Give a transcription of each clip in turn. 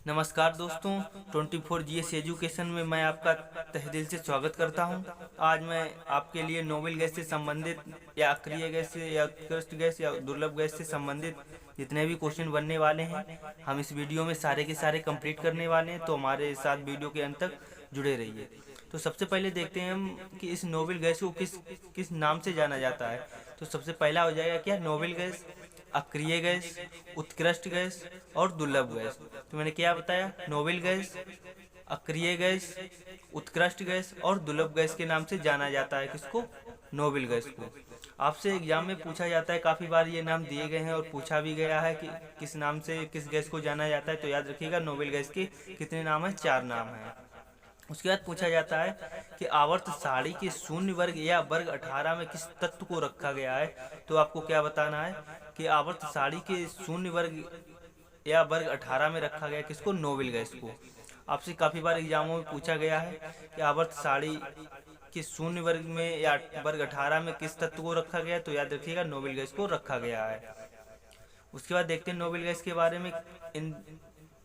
नमस्कार दोस्तों, 24 GS education में मैं आपका तहे दिल से स्वागत करता हूं। आज मैं आपके लिए नोबेल गैस से संबंधित या अक्रिय गैस से या उत्कृष्ट गैस या दुर्लभ गैस से संबंधित जितने भी क्वेश्चन बनने वाले हैं, हम इस वीडियो में सारे के सारे कंप्लीट करने वाले हैं। तो हमारे साथ वीडियो के अंत तक जुड़े रहिए। तो सबसे पहले देखते हैं हम कि इस नोबेल गैस को किस किस नाम से जाना जाता है। तो सबसे पहला हो जाएगा क्या, नोबेल गैस, अक्रिय गैस, उत्कृष्ट गैस और दुर्लभ गैस। तो मैंने क्या बताया, नोबेल गैस, अक्रिय गैस, उत्कृष्ट गैस और दुर्लभ गैस के नाम से जाना जाता है। किसको? नोबेल गैस को। आपसे एग्जाम में पूछा जाता है, काफ़ी बार ये नाम दिए गए हैं और पूछा भी गया है कि किस नाम से किस गैस को जाना जाता है। तो याद रखिएगा, नोबेल गैस के कितने नाम हैं? 4 नाम हैं। उसके बाद पूछा जाता है कि आवर्त सारणी के शून्य वर्ग या वर्ग 18 में किस तत्व को रखा गया है। तो आपको क्या बताना है कि आवर्त सारणी के शून्य वर्ग या वर्ग 18 में रखा गया किसको? नोबेल गैस को। आपसे काफ़ी बार एग्जामों में पूछा गया है कि आवर्त सारणी के शून्य वर्ग में या वर्ग 18 में किस तत्व को रखा गया। तो याद रखिएगा, नोबेल गैस को रखा गया है। उसके बाद देखते हैं नोबेल गैस के बारे में। इन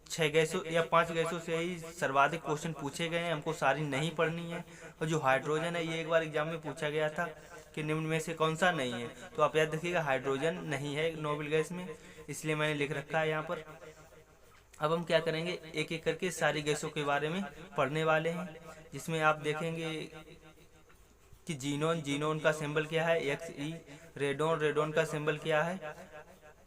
6 गैसों या 5 गैसों से ही सर्वाधिक क्वेश्चन पूछे गए हैं, हमको सारी नहीं पढ़नी है। और जो हाइड्रोजन है, ये एक बार एग्जाम में पूछा गया था कि निम्न में से कौन सा नहीं है। तो आप याद रखिएगा, हाइड्रोजन नहीं है नोबेल गैस में, इसलिए मैंने लिख रखा है यहाँ पर। अब हम क्या करेंगे, एक एक करके सारी गैसों के बारे में पढ़ने वाले हैं, जिसमें आप देखेंगे कि जीनोन का सिंबल क्या है? XE। रेडोन का सिंबल क्या है?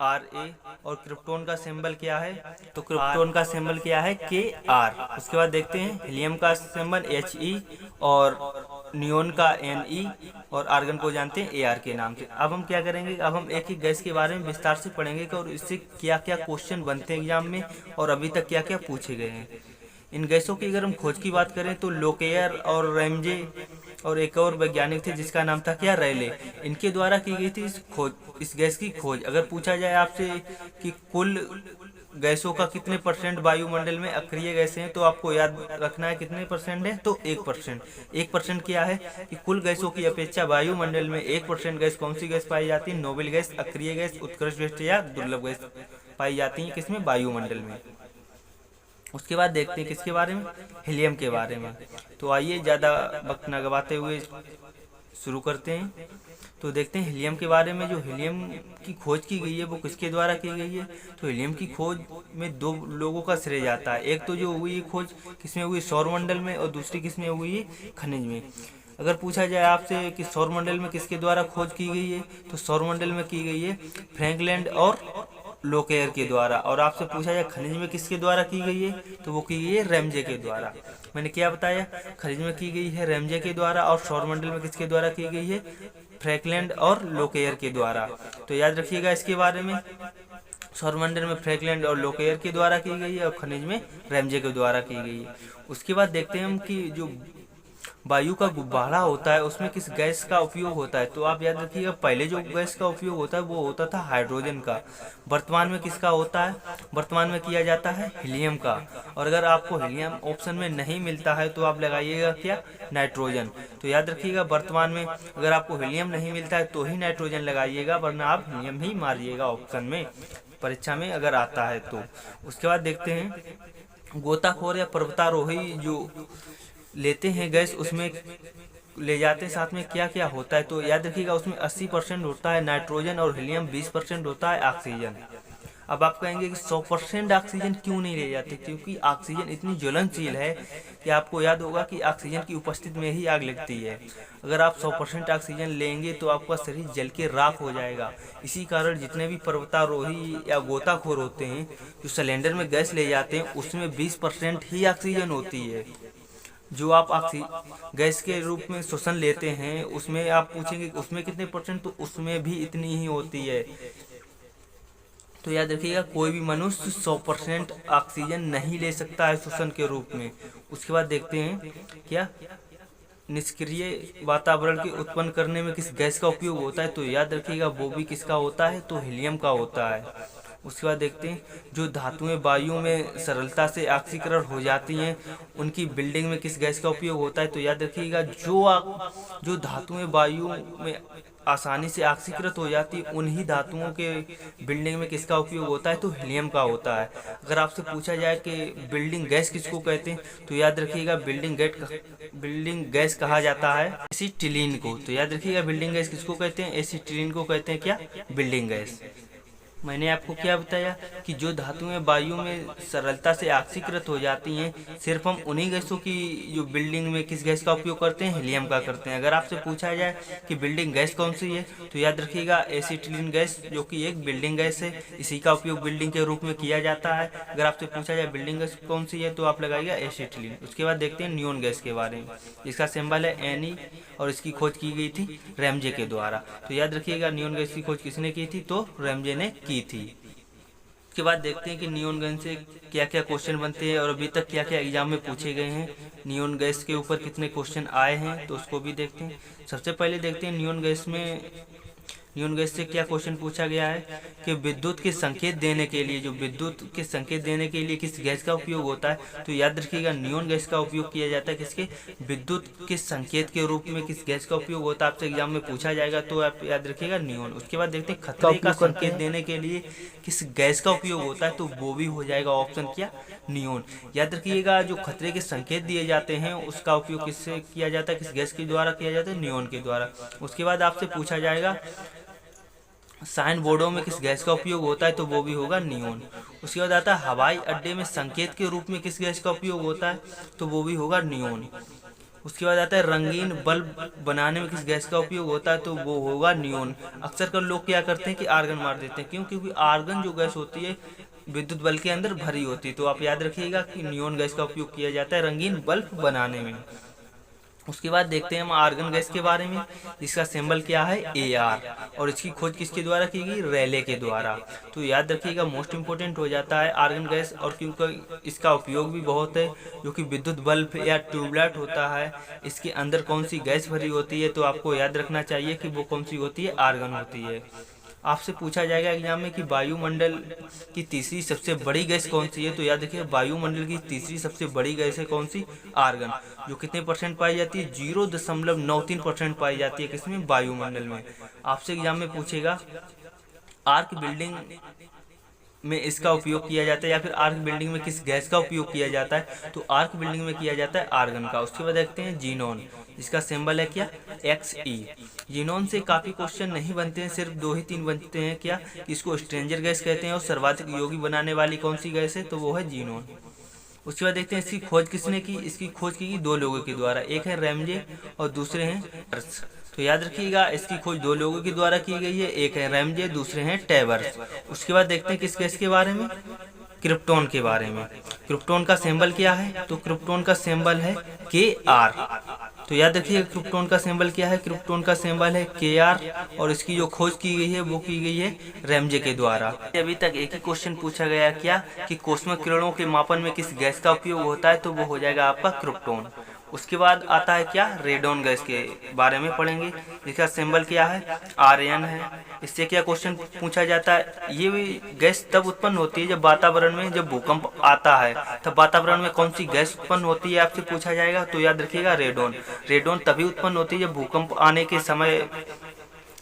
RA। और क्रिप्टोन का सिंबल क्या है? तो क्रिप्टोन का सिंबल क्या है? KR। उसके बाद देखते हैं हीलियम का सिंबल HE और नियोन का Ne और आर्गन को जानते हैं AR के नाम से। अब हम क्या करेंगे, अब हम एक एक गैस के बारे में विस्तार से पढ़ेंगे कि और इससे क्या क्या क्वेश्चन बनते हैं एग्जाम में और अभी तक क्या क्या पूछे गए हैं। इन गैसों की अगर हम खोज की बात करें तो लोकेयर और रैमजे और एक और वैज्ञानिक थे जिसका नाम था क्या? रैले। इनके द्वारा की गई थी इस गैस की खोज। अगर पूछा जाए आपसे कि कुल गैसों का कितने परसेंट वायुमंडल में अक्रिय गैसें हैं, तो आपको याद रखना है कितने परसेंट है? तो 1%। 1% क्या है कि कुल गैसों की अपेक्षा वायुमंडल में 1% गैस कौन सी गैस पाई जाती है? नोबेल गैस, अक्रिय गैस, उत्कृष्ट गैस या दुर्लभ गैस पाई जाती है। किसमें? वायुमंडल में। उसके बाद देखते हैं किसके बारे में? हीलियम के बारे में। तो आइए ज़्यादा वक्त न गवाते हुए शुरू करते हैं। तो देखते हैं हीलियम के बारे में। जो हीलियम की खोज की गई है वो किसके द्वारा की गई है? तो हीलियम की खोज में 2 लोगों का श्रेय जाता है। एक तो जो हुई खोज किसमें हुई? सौरमंडल में। और दूसरी किसमें हुई? खनिज में। अगर पूछा जाए आपसे कि सौरमंडल में किसके द्वारा खोज की गई है, तो सौरमंडल में की गई है फ्रैंकलैंड और लोकेयर के द्वारा। और आपसे पूछा जाए खनिज में किसके द्वारा की गई है, तो वो की गई है रैमजे के द्वारा। मैंने क्या बताया? खनिज में की गई है रैमजे के द्वारा और सौरमंडल में किसके द्वारा की गई है? फ्रैंकलैंड और लोकेयर के द्वारा। तो याद रखिएगा इसके बारे में, सौरमंडल में फ्रैंकलैंड और लोकेयर के द्वारा की गई है और खनिज में रैमजे के द्वारा की गई है। उसके बाद देखते हैं हम कि जो वायु का गुब्बारा होता है उसमें किस गैस का उपयोग होता है। तो आप याद रखिएगा, पहले जो गैस का उपयोग होता है वो होता था हाइड्रोजन का। वर्तमान में किसका होता है? वर्तमान में किया जाता है हीलियम का। और अगर आपको हीलियम ऑप्शन में नहीं मिलता है तो आप लगाइएगा क्या? नाइट्रोजन। तो याद रखिएगा, वर्तमान में अगर आपको हीलियम नहीं मिलता है तो ही नाइट्रोजन लगाइएगा, वरना आप हीलियम ही मारिएगा ऑप्शन में, परीक्षा में अगर आता है तो। उसके बाद देखते हैं गोताखोर या पर्वतारोही जो लेते हैं गैस, उसमें ले जाते हैं साथ में क्या क्या होता है। तो याद रखिएगा, उसमें 80% होता है नाइट्रोजन और हीलियम 20% होता है ऑक्सीजन। अब आप कहेंगे कि 100% ऑक्सीजन क्यों नहीं ले जाते? क्योंकि ऑक्सीजन इतनी ज्वलनशील है कि आपको याद होगा कि ऑक्सीजन की उपस्थिति में ही आग लगती है। अगर आप 100% ऑक्सीजन लेंगे तो आपका शरीर जल के राख हो जाएगा। इसी कारण जितने भी पर्वतारोही या गोताखोर होते हैं जो सिलेंडर में गैस ले जाते हैं उसमें 20% ही ऑक्सीजन होती है। जो आप गैस के रूप में श्वसन लेते हैं उसमें आप पूछेंगे उसमें कितने परसेंट, तो उसमें भी इतनी ही होती है। तो याद रखिएगा, कोई भी मनुष्य 100% ऑक्सीजन नहीं ले सकता है श्वसन के रूप में। उसके बाद देखते हैं क्या निष्क्रिय वातावरण के उत्पन्न करने में किस गैस का उपयोग होता है। तो याद रखिएगा, वो भी किसका होता है? तो हीलियम का होता है। उसके बाद देखते हैं जो धातुएं वायु में सरलता से ऑक्सीकरण हो जाती हैं उनकी बिल्डिंग में किस गैस का उपयोग होता है। तो याद रखिएगा, जो धातुएं वायु में आसानी से ऑक्सीकृत हो जाती है, उन्हीं धातुओं के बिल्डिंग में किसका उपयोग होता है, तो हीलियम का होता है। अगर आपसे पूछा जाए कि बिल्डिंग गैस किसको कहते हैं, तो याद रखिएगा बिल्डिंग गैस कहा जाता है एसिटिलीन को। तो याद रखिएगा बिल्डिंग गैस किसको कहते हैं, एसिटिलीन को कहते हैं क्या, बिल्डिंग गैस। मैंने आपको क्या बताया कि जो धातुएं वायु में सरलता से ऑक्सीकृत हो जाती हैं, सिर्फ हम उन्हीं गैसों की जो बिल्डिंग में किस गैस का उपयोग करते हैं, हीलियम का करते हैं। अगर आपसे पूछा जाए कि बिल्डिंग गैस कौन सी है, तो याद रखिएगा एसिटिलीन गैस, जो कि एक बिल्डिंग गैस है, इसी का उपयोग बिल्डिंग के रूप में किया जाता है। अगर आपसे पूछा जाए बिल्डिंग गैस कौन सी है, तो आप लगाइएगा एसिटिलीन। उसके बाद देखते हैं नियोन गैस के बारे में, जिसका सिंबल है Ne, और इसकी खोज की गई थी रैमजे के द्वारा। तो याद रखिएगा नियोन गैस की खोज किसने की थी, तो रैमजे ने की थी। उसके बाद देखते हैं कि नियोन गैस से क्या क्या क्वेश्चन बनते हैं और अभी तक क्या क्या एग्जाम में पूछे गए हैं, नियोन गैस के ऊपर कितने क्वेश्चन आए हैं, तो उसको भी देखते हैं। सबसे पहले देखते हैं नियोन गैस से क्या क्वेश्चन पूछा गया है कि विद्युत के संकेत देने के लिए, जो विद्युत के संकेत देने के लिए किस गैस का उपयोग होता है, तो याद रखिएगा नियोन गैस का उपयोग किया जाता है। किसके, विद्युत के संकेत के रूप में किस गैस का उपयोग होता है, आपसे एग्जाम में पूछा जाएगा, तो आप याद रखिएगा नियोन। उसके बाद देखते हैं खतरे का संकेत देने के लिए किस गैस का उपयोग होता है, तो वो भी हो जाएगा ऑप्शन क्या, नियोन। याद रखिएगा जो खतरे के संकेत दिए जाते हैं उसका उपयोग किससे किया जाता है, किस गैस के द्वारा किया जाता है, नियोन के द्वारा। उसके बाद आपसे पूछा जाएगा साइन बोर्डों में किस गैस का उपयोग होता है, तो वो भी होगा नियोन। उसके बाद आता है हवाई अड्डे में संकेत के रूप में किस गैस का उपयोग होता है, तो वो भी होगा नियोन। उसके बाद आता है रंगीन बल्ब बनाने में किस गैस का उपयोग होता है, तो वो होगा नियोन। अक्सर कर लोग क्या करते हैं कि आर्गन मार देते हैं, क्यों, क्योंकि आर्गन जो गैस होती है विद्युत बल्ब के अंदर भरी होती है। तो आप याद रखिएगा कि नियोन गैस का उपयोग किया जाता है रंगीन बल्ब बनाने में। उसके बाद देखते हैं हम आर्गन गैस के बारे में, जिसका सिंबल क्या है, Ar, और इसकी खोज किसके द्वारा की गई, रेले के द्वारा। तो याद रखिएगा मोस्ट इंपोर्टेंट हो जाता है आर्गन गैस, और क्योंकि इसका उपयोग भी बहुत है, जो कि विद्युत बल्ब या ट्यूबलाइट होता है, इसके अंदर कौन सी गैस भरी होती है, तो आपको याद रखना चाहिए कि वो कौन सी होती है, आर्गन होती है। आपसे पूछा जाएगा एग्जाम में कि वायुमंडल की तीसरी सबसे बड़ी गैस कौन सी है, तो याद रखिए वायुमंडल की तीसरी सबसे बड़ी गैस है कौन सी, आर्गन, जो कितने परसेंट पाई जाती है, 0.93% पाई जाती है किसमें, वायुमंडल में। आपसे एग्जाम में पूछेगा आर्क बिल्डिंग में इसका उपयोग किया जाता है, या फिर आर्क बिल्डिंग में किस गैस का उपयोग किया जाता है, तो आर्क बिल्डिंग में किया जाता है आर्गन का। उसके बाद देखते हैं जीनोन, जिसका सिंबल है क्या, Xe। जीनोन से काफ़ी क्वेश्चन नहीं बनते हैं, सिर्फ 2 ही 3 बनते हैं क्या, इसको स्ट्रेंजर गैस कहते हैं, और सर्वाधिक योगी बनाने वाली कौन सी गैस है, तो वो है जीनोन। उसके बाद देखते हैं इसकी खोज किसने की, इसकी खोज की 2 लोगों के द्वारा, एक है रैमजे और दूसरे हैं टैबर्स। तो याद रखिएगा इसकी खोज 2 लोगों के द्वारा की गई है, एक है रैमजे, दूसरे हैं टैबर्स। उसके बाद देखते हैं किस गैस के बारे में, क्रिप्टॉन के बारे में। क्रिप्टॉन का सिंबल क्या है, तो क्रिप्टॉन का सिंबल है Kr। तो याद रखिए क्रिप्टॉन का सिंबल क्या है, क्रिप्टॉन का सिंबल है Kr, और इसकी जो खोज की गई है वो की गई है रैमजे के द्वारा। अभी तक एक ही क्वेश्चन पूछा गया क्या, कि कॉस्मिक किरणों के मापन में किस गैस का उपयोग होता है, तो वो हो जाएगा आपका क्रिप्टॉन। उसके बाद आता है क्या, रेडॉन गैस के बारे में पढ़ेंगे, जिसका सिंबल क्या है, Rn है। इससे क्या क्वेश्चन पूछा जाता है, ये गैस तब उत्पन्न होती है जब वातावरण में, जब भूकंप आता है तब वातावरण में कौन सी गैस उत्पन्न होती है, आपसे पूछा जाएगा, तो याद रखिएगा रेडॉन। रेडॉन तभी उत्पन्न होती है जब भूकंप आने के समय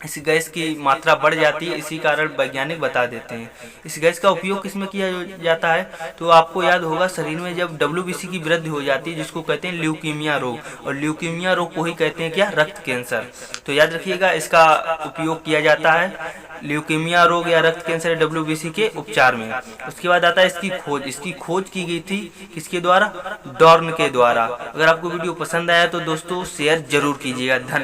इस गैस की मात्रा बढ़ जाती है, इसी कारण वैज्ञानिक बता देते हैं। इस गैस का उपयोग किसमें किया जाता है, तो आपको याद होगा शरीर में जब WBC की वृद्धि हो जाती है, जिसको कहते हैं ल्यूकीमिया रोग, और ल्यूकीमिया रोग को ही कहते हैं क्या, रक्त कैंसर। तो याद रखिएगा इसका उपयोग किया जाता है ल्यूकीमिया रोग या रक्त कैंसर WBC के उपचार में। उसके बाद आता है इसकी खोज की गई थी किसके द्वारा, डॉर्न के द्वारा। अगर आपको वीडियो पसंद आया तो दोस्तों शेयर जरूर कीजिएगा। धन्यवाद।